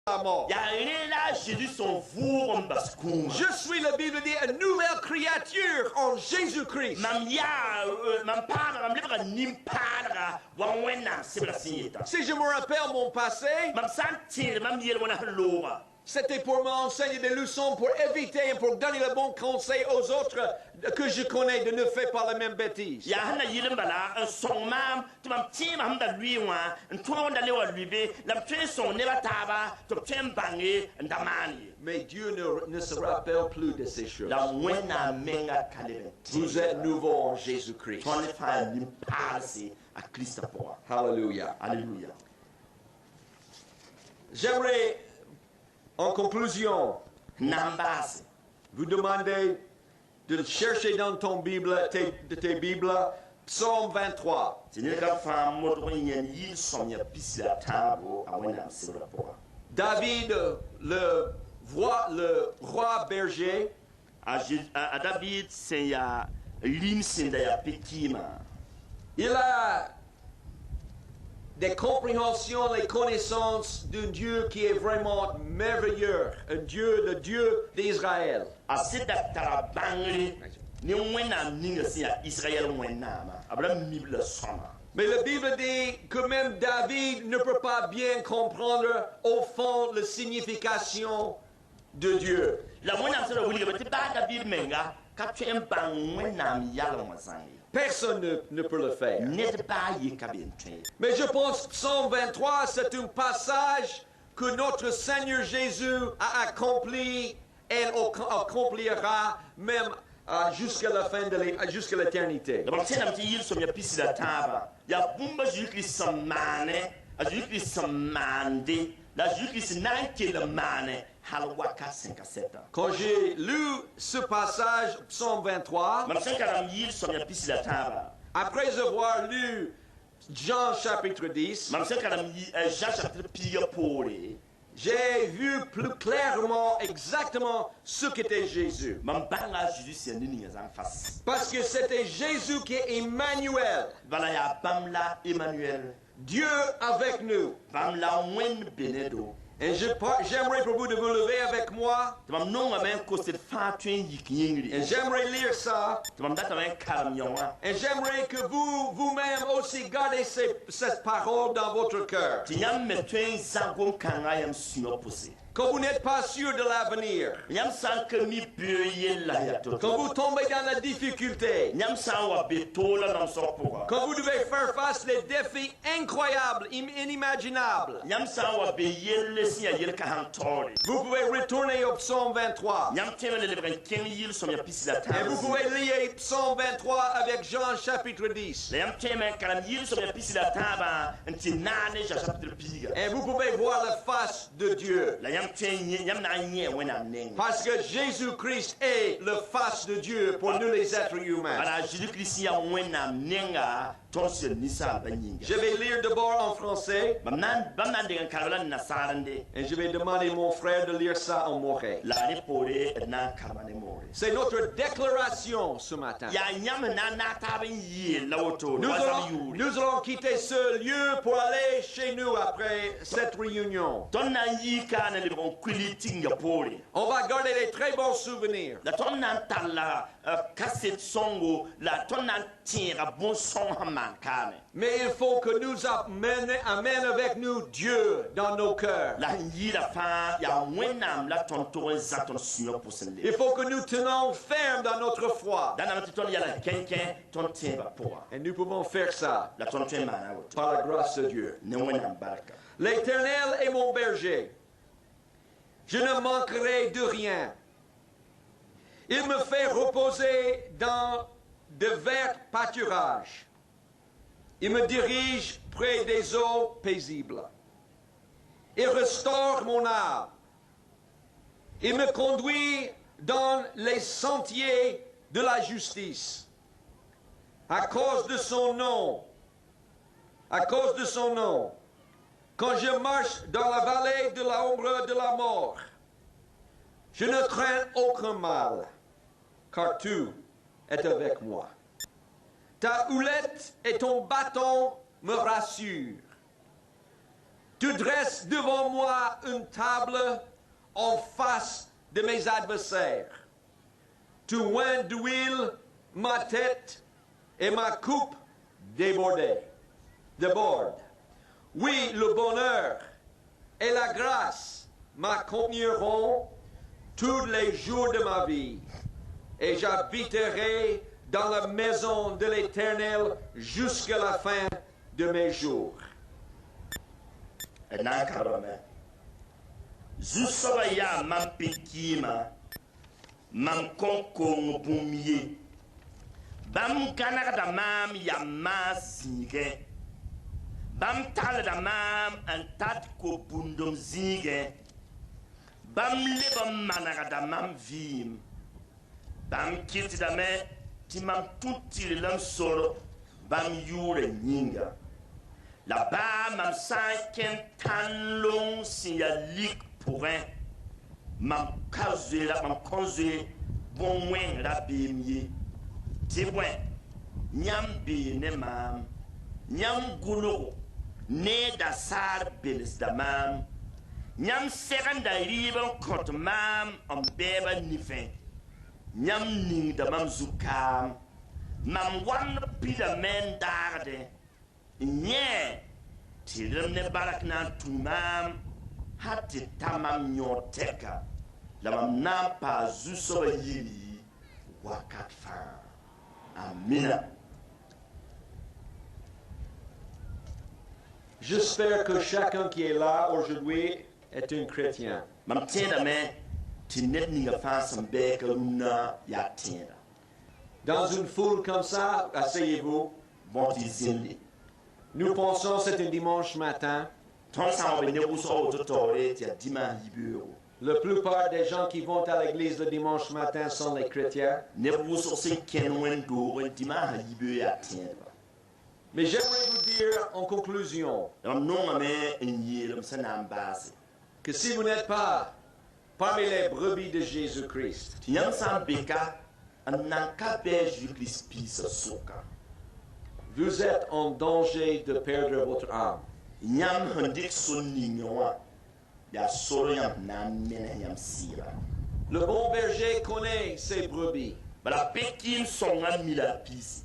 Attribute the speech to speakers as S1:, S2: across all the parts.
S1: la mort.
S2: Je
S1: suis, la Bible dit, une nouvelle créature en Jésus-Christ. Si je me rappelle mon passé, c'était pour m'enseigner des leçons, pour éviter et pour donner le bon conseil aux autres que je connais de ne faire pas la même bêtise. Mais Dieu ne se rappelle plus de ces choses. Vous êtes nouveau en Jésus-Christ. Alléluia.
S2: Alléluia.
S1: J'aimerais, en conclusion, vous demander de chercher dans ton Bible, tes Bibles, Psaume 23. David, le roi berger, il a des compréhensions, les connaissances d'un Dieu qui est vraiment merveilleux, le Dieu d'Israël. Mais la Bible dit que même David ne peut pas bien comprendre au fond la signification de Dieu. Personne ne peut le faire. Mais je pense que Psaume 23, c'est un passage que notre Seigneur Jésus a accompli et accomplira même jusqu'à la fin jusqu'à l'éternité. Quand j'ai lu ce passage, Psaume 23, après avoir lu Jean chapitre 10, j'ai vu plus clairement exactement ce qu'était Jésus. Parce que c'était Jésus qui est Emmanuel. Dieu avec nous. Et j'aimerais pour vous de vous lever avec moi. Et j'aimerais lire ça. Et j'aimerais que vous-même aussi gardez cette parole dans votre cœur. Quand vous n'êtes pas sûr de l'avenir, quand vous tombez dans la difficulté, quand vous devez faire face aux défis incroyables, inimaginables, vous pouvez retourner au psaume 23. Et vous pouvez lire psaume 23 avec Jean chapitre 10. Et vous pouvez voir la face de Dieu. Parce que Jésus-Christ est le face de Dieu pour nous les êtres humains. Je vais lire d'abord en français. Et je vais demander à mon frère de lire ça en moré. C'est notre déclaration ce matin. Nous allons quitter ce lieu pour aller chez nous après cette réunion. On va garder des très bons souvenirs. Mais il faut que nous amène avec nous Dieu dans nos cœurs. Il faut que nous tenons ferme dans notre foi. Et nous pouvons faire ça par la grâce de Dieu. L'Éternel est mon berger. Je ne manquerai de rien. Il me fait reposer dans de verts pâturages. Il me dirige près des eaux paisibles. Il restaure mon âme. Il me conduit dans les sentiers de la justice. À cause de son nom. À cause de son nom. Quand je marche dans la vallée de l'ombre de la mort, je ne crains aucun mal, car tu es avec moi. Ta houlette et ton bâton me rassurent. Tu dresses devant moi une table en face de mes adversaires. Tu oins d'huile ma tête et ma coupe déborde. Oui, le bonheur et la grâce m'accompagneront tous les jours de ma vie, et j'habiterai dans la maison de l'Éternel jusqu'à la fin de mes jours.
S2: Zusabaya mam pikima mam konkong bumye bam kanada mam ya masige bam talada mam antat ko bundum zige bam lebam managada mam vim bam kitida me timam tutti lam solo bam yure nyinga la ba mam sanken tan long si ya lik pourrait mam kaze la mam konze bon moins la bimye ti point nyam bi ne mam nyam gulu ne da sar belis da mam nyam seganda riban kot mam am beba nifen nyam ning da mam zukam mam wan pida men darde nye ti ne barak na tumam hati tamam nyoteka la mam nampa zuso yili wakat fa amina.
S1: J'espère que chacun qui est là aujourd'hui est un chrétien.
S2: Mam tienda me ti net ninga fa sambe ka luna ya tienda
S1: Dans une foule comme ça, asseyez-vous.
S2: bon ti zindi
S1: Nous pensons que c'est un dimanche matin.
S2: ton sa be ne buso to tore ti dima hiburo
S1: La plupart des gens qui vont à l'église le dimanche matin sont les chrétiens.
S2: ne buso se kenwen do dima hibu ya tienda
S1: Mais j'aimerais vous dire en conclusion
S2: lam no me nyi lam sanam base
S1: que si vous n'êtes pas parmi les brebis de Jésus-Christ,
S2: ti yam sam beka anan ka be Jésus pisa soka
S1: vous êtes en danger de perdre votre âme.
S2: nyam handik sonni nyoa ya soro yam nan mena yam sira
S1: Le bon berger connaît ses brebis.
S2: bala pekin songa mila pisi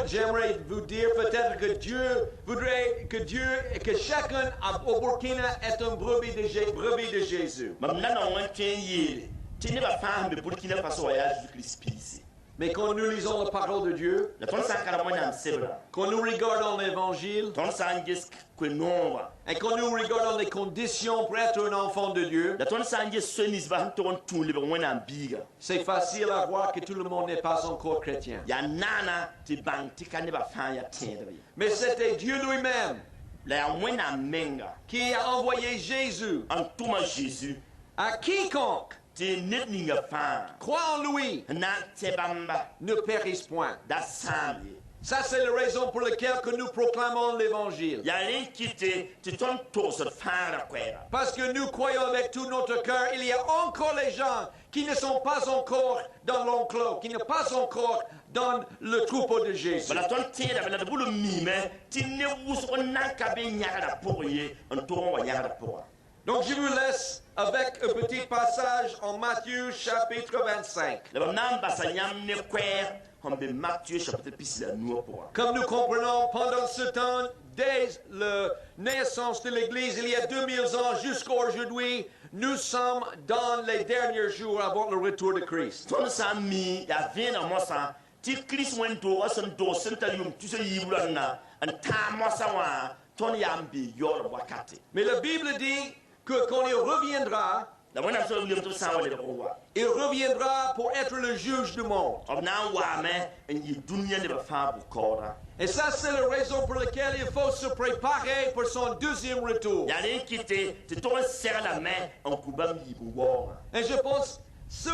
S1: J'aimerais vous dire peut-être que Dieu voudrait que chacun au Burkina est un brebis de Jésus.
S2: mam nana wan ten yele ti ne ba fam be Burkina Faso ya Jésus pisi
S1: Mais quand nous lisons la parole de Dieu,
S2: la ton sankara mo nam sebra
S1: quand nous regardons l'évangile,
S2: ton sanges ko nonwa
S1: et quand nous regardons les conditions pour être un enfant de Dieu,
S2: la ton sanges sonis ba ton tunle ba wona biga
S1: c'est facile à voir que tout le monde n'est pas encore chrétien.
S2: ya nana ti bang ti kan ne ba fan ya tendre
S1: Mais c'était Dieu lui-même
S2: la ya wona menga
S1: qui a envoyé Jésus
S2: en tuma Jésus
S1: à quiconque
S2: ti net ninga fan
S1: croit en lui
S2: na te bamba
S1: ne périsse point.
S2: da sambi
S1: Ça, c'est la raison pour laquelle que nous proclamons l'évangile.
S2: ya len kite ti ton to so fara kwera
S1: Parce que nous croyons avec tout notre cœur, il y a encore les gens qui ne sont pas encore dans l'enclos, qui ne sont pas encore dans le troupeau de Jésus.
S2: bala ton tera bala bulu mime ti ne wus on nanka be nyaara pour ye on to wa nyaara pour
S1: Donc je vous laisse avec un petit passage en Matthieu chapitre 25.
S2: le nam basa nyam ne kwer on be Matthieu chapitre pis la no pour
S1: Comme nous comprenons, pendant ce temps, dès la naissance de l'Église, il y a 2000 ans jusqu'à aujourd'hui, nous sommes dans les derniers jours avant le retour de Christ.
S2: ton sami ya vena mosa ti Christ wen to asan do sentalium tu se yibulana an ta mosa wa ton yambi yor wakati
S1: Mais la Bible dit que quand il reviendra,
S2: la wona so yum to sa wale ko wa
S1: il reviendra pour être le juge du monde.
S2: on na wa me en yi dunya ne ba fa bu kora
S1: Et ça, c'est la raison pour laquelle il faut se préparer pour son deuxième retour.
S2: ya len kite ti to serre la main en kubam yibu wa
S1: Et je pense ces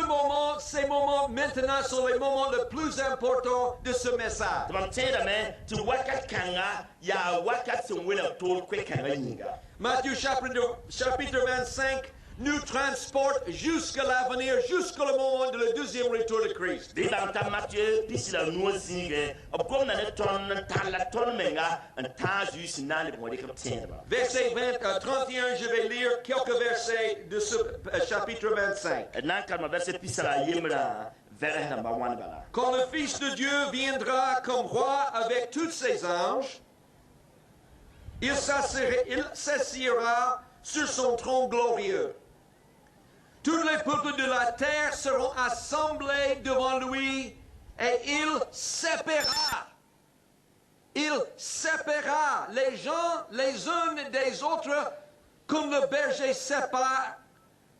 S1: moments maintenant sont les moments les plus importants de ce message.
S2: tam tera me ti wakat kanga ya wakat se wela to kwe kanga yinga
S1: Matthieu chapitre 25 nous transporte jusqu'à l'avenir, jusqu'au moment de le deuxième retour de Christ. Verset 31, je vais lire quelques versets de ce chapitre 25. Quand le Fils de Dieu viendra comme roi avec tous ses anges, il s'assiera sur son trône glorieux. Tous les peuples de la terre seront assemblés devant lui et il séparera. Il séparera les gens les uns des autres comme le berger sépare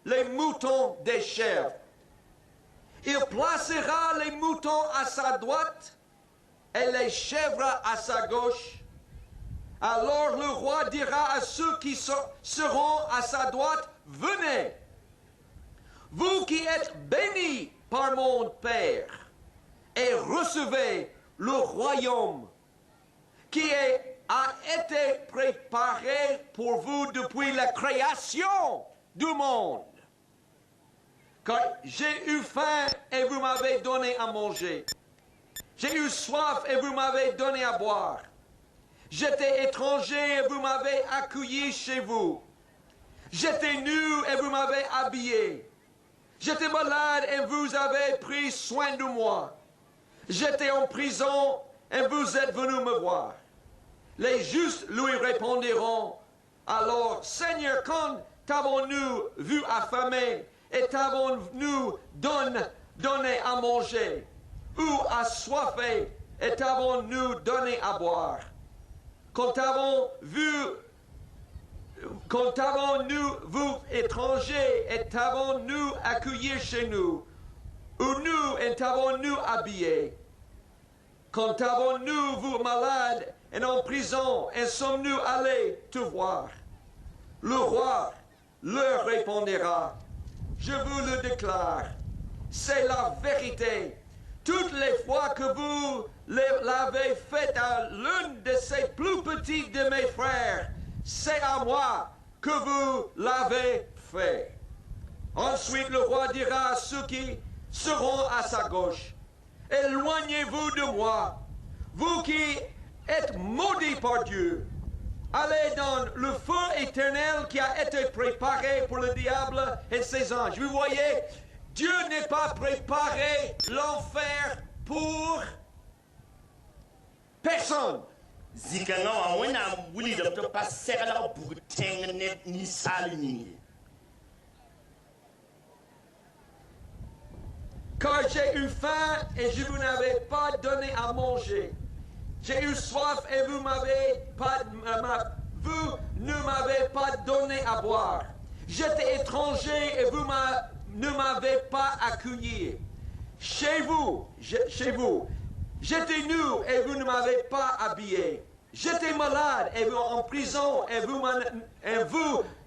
S1: les moutons des chèvres. Il placera les moutons à sa droite et les chèvres à sa gauche. Alors le roi dira à ceux qui seront à sa droite, venez, vous qui êtes bénis par mon Père, et recevez le royaume qui a été préparé pour vous depuis la création du monde. Car j'ai eu faim et vous m'avez donné à manger. J'ai eu soif et vous m'avez donné à boire. J'étais étranger et vous m'avez accueilli chez vous. J'étais nu et vous m'avez habillé. J'étais malade et vous avez pris soin de moi. J'étais en prison et vous êtes venus me voir. Les justes lui répondront alors, Seigneur, quand t'avons-nous vu affamé et t'avons-nous donné à manger, ou assoiffé et t'avons-nous donné à boire? Quand t'avons-nous, vous étrangers, et t'avons-nous accueillis chez nous, ou nous, et t'avons-nous habillés? Quand t'avons-nous, vous malades, et en prison, et sommes-nous allés te voir? Le roi leur répondra, je vous le déclare, c'est la vérité. Toutes les fois que vous l'avez fait à l'un de ces plus petits de mes frères, c'est à moi que vous l'avez fait. Ensuite, le roi dira à ceux qui seront à sa gauche, éloignez-vous de moi, vous qui êtes maudits par Dieu. Allez dans le feu éternel qui a été préparé pour le diable et ses anges. Vous voyez, Dieu n'est pas préparé l'enfer pour personne. Car j'ai eu faim et je vous n'avais pas donné à manger. J'ai eu soif et vous ne m'avez pas donné à boire. J'étais étranger et vous ne m'avez pas accueilli. Chez vous. J'étais nu et vous ne m'avez pas habillé. J'étais malade et vous en prison et vous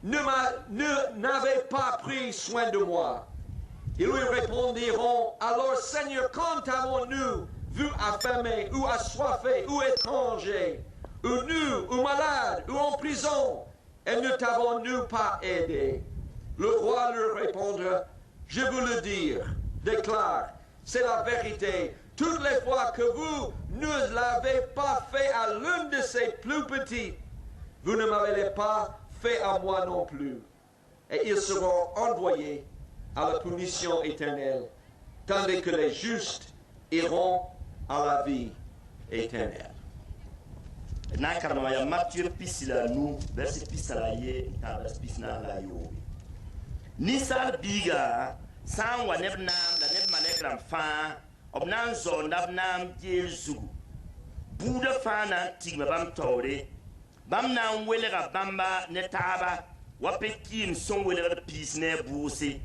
S1: n'avez pas pris soin de moi. Ils lui répondront, alors Seigneur, quand avons-nous vu affamé, ou assoiffé, ou étranger, ou nu, ou malade, ou en prison, et ne t'avons-nous pas aidé? Le roi leur répondra, je vous le déclare, c'est la vérité. Toutes les fois que vous ne l'avez pas fait à l'un de ces plus petits, vous ne m'avez pas fait à moi non plus. Et ils seront envoyés à la punition éternelle, tandis que les justes iront à la vie éternelle.
S2: Nakarmaya Matthieu pisila nu verset pisala ye ta verset pisna la yo. Nisal biga san wa neb nam la neb malekram fa obnan zo nab nam Jesu. Buda fa na tigma bam tawre bam na welega bamba ne taba wa pekin son welega pisne buuse.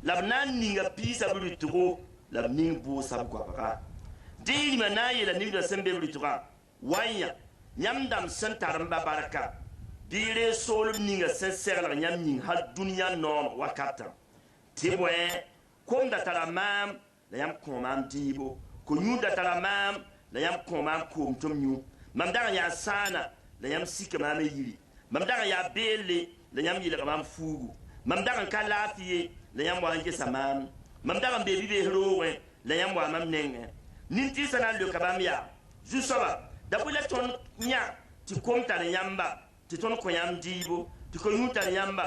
S2: Labnan ninga pisa bulutro lab ning buusa gwabaka. Dili manaye la nibda sembe bulutro wanya Yamdam Santaramba Baraka, Dire Sol Ninga Senser Yaming had Dunia Norm Wakata. Tibwe, Kom Datalamam, la Yam Komam Dibo, Kunu Datalamam, la Yam Komam Kum Tumyu, Mamdara Sana, la Yam Sikamame Yili, Mamdara Bele, la Yam Yilamam Fugu, mam dag n ka laafɩ la yãmb wa n gesa maam mam dag n be bi-bees roogẽ la yãmb wa mam nengẽ nin-tɩɩsã na n loka bãmb yaa zu-soaba da bõe la tõnd yã tɩ kom tar yãmba tɩ tõnd kõ yãmb dɩɩbo tɩ ko yũ tar yãmba